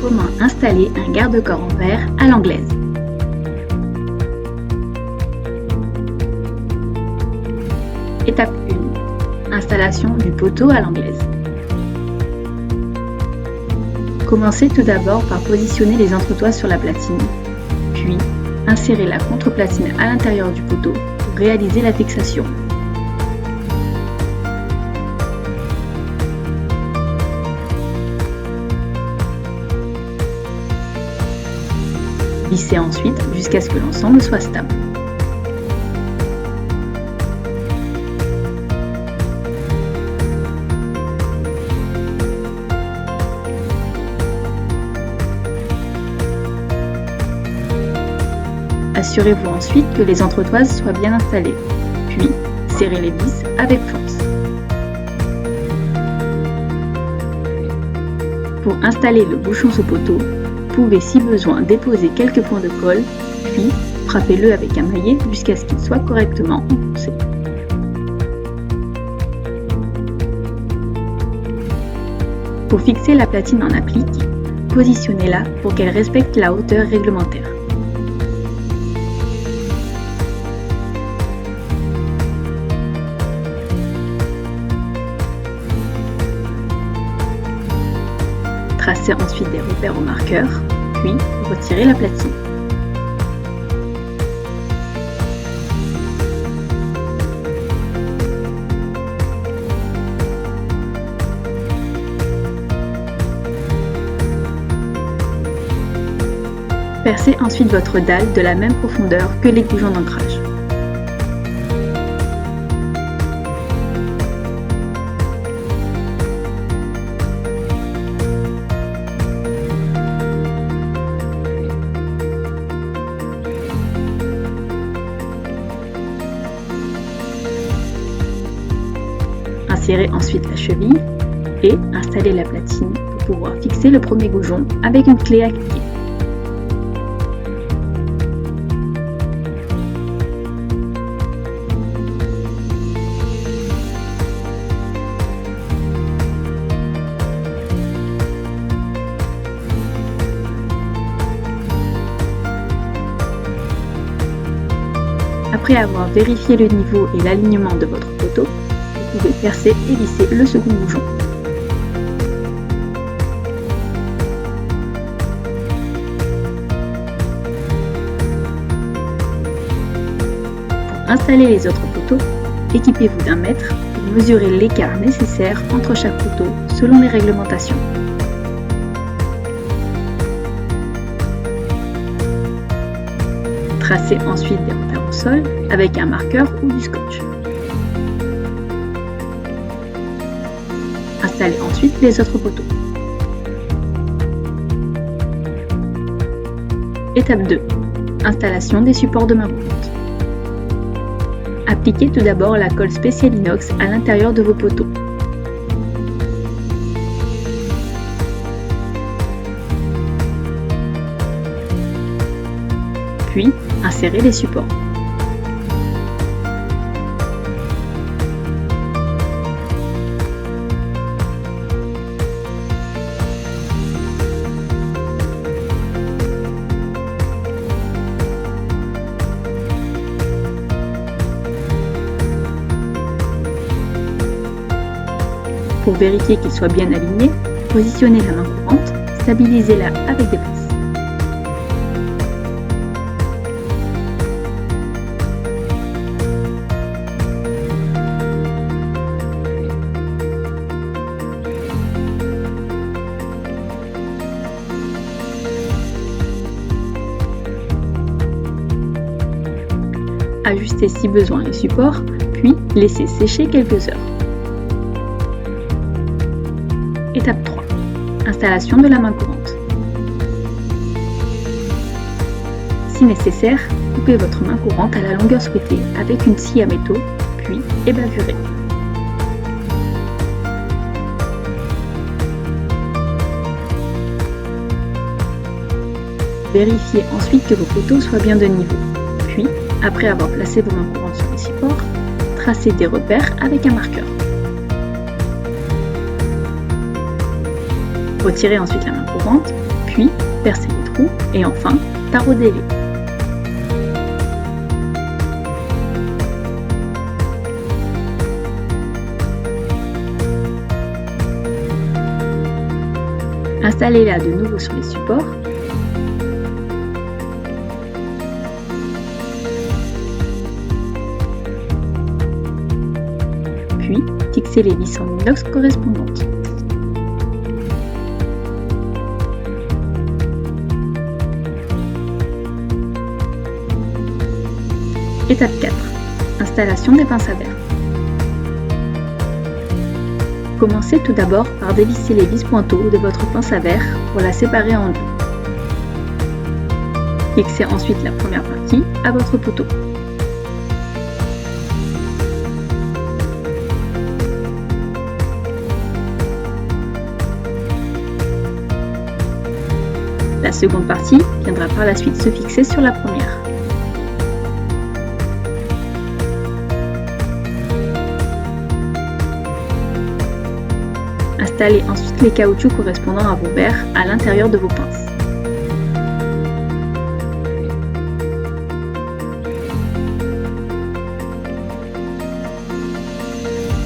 Comment installer un garde-corps en verre à l'anglaise? Étape 1. Installation du poteau à l'anglaise. Commencez tout d'abord par positionner les entretoises sur la platine, puis insérez la contre-platine à l'intérieur du poteau pour réaliser la fixation. Vissez ensuite jusqu'à ce que l'ensemble soit stable. Assurez-vous ensuite que les entretoises soient bien installées, puis serrez les vis avec force. Pour installer le bouchon sous poteau, vous pouvez si besoin déposer quelques points de colle, puis frappez-le avec un maillet jusqu'à ce qu'il soit correctement enfoncé. Pour fixer la platine en applique, positionnez-la pour qu'elle respecte la hauteur réglementaire. Tracez ensuite des repères au marqueur, puis retirez la platine. Percez ensuite votre dalle de la même profondeur que les goujons d'ancrage. Insérez ensuite la cheville et installez la platine pour pouvoir fixer le premier goujon avec une clé à cliquer. Après avoir vérifié le niveau et l'alignement de votre poteau, vous pouvez percer et visser le second goujon. Pour installer les autres poteaux, équipez-vous d'un mètre pour mesurer l'écart nécessaire entre chaque poteau selon les réglementations. Tracez ensuite des repères au sol avec un marqueur ou du scotch. Installez ensuite les autres poteaux. Étape 2. Installation des supports de main courante. Appliquez tout d'abord la colle spéciale inox à l'intérieur de vos poteaux. Puis, insérez les supports. Pour vérifier qu'ils soient bien alignés, positionnez la main courante, stabilisez-la avec des pinces. Ajustez si besoin les supports, puis laissez sécher quelques heures. Étape 3. Installation de la main courante. Si nécessaire, coupez votre main courante à la longueur souhaitée avec une scie à métaux, puis ébavurez. Vérifiez ensuite que vos poteaux soient bien de niveau. Puis, après avoir placé vos mains courantes sur les supports, tracez des repères avec un marqueur. Retirez ensuite la main courante, puis Puis, percez les trous et enfin, taraudez-les. Installez-la de nouveau sur les supports. Puis, fixez les vis en inox correspondantes. Étape 4. Installation des pinces à verre. Commencez tout d'abord par dévisser les vis pointeaux de votre pince à verre pour la séparer en deux. Fixez ensuite la première partie à votre poteau. La seconde partie viendra par la suite se fixer sur la première. Installez ensuite les caoutchoucs correspondant à vos verres à l'intérieur de vos pinces.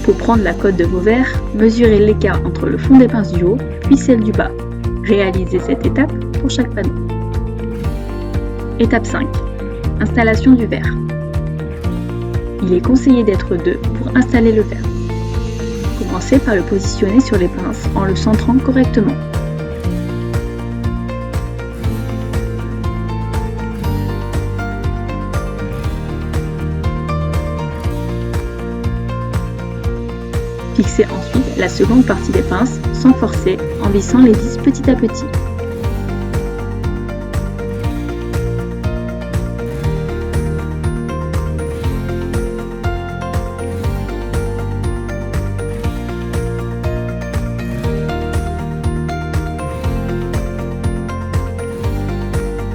Pour prendre la cote de vos verres, mesurez l'écart entre le fond des pinces du haut puis celle du bas. Réalisez cette étape pour chaque panneau. Étape 5. Installation du verre. Il est conseillé d'être deux pour installer le verre. Commencez par le positionner sur les pinces en le centrant correctement. Fixez ensuite la seconde partie des pinces sans forcer en vissant les vis petit à petit.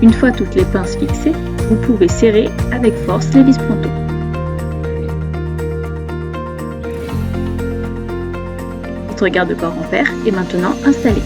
Une fois toutes les pinces fixées, vous pouvez serrer avec force les vis pointeaux. Votre garde-corps en fer est maintenant installé.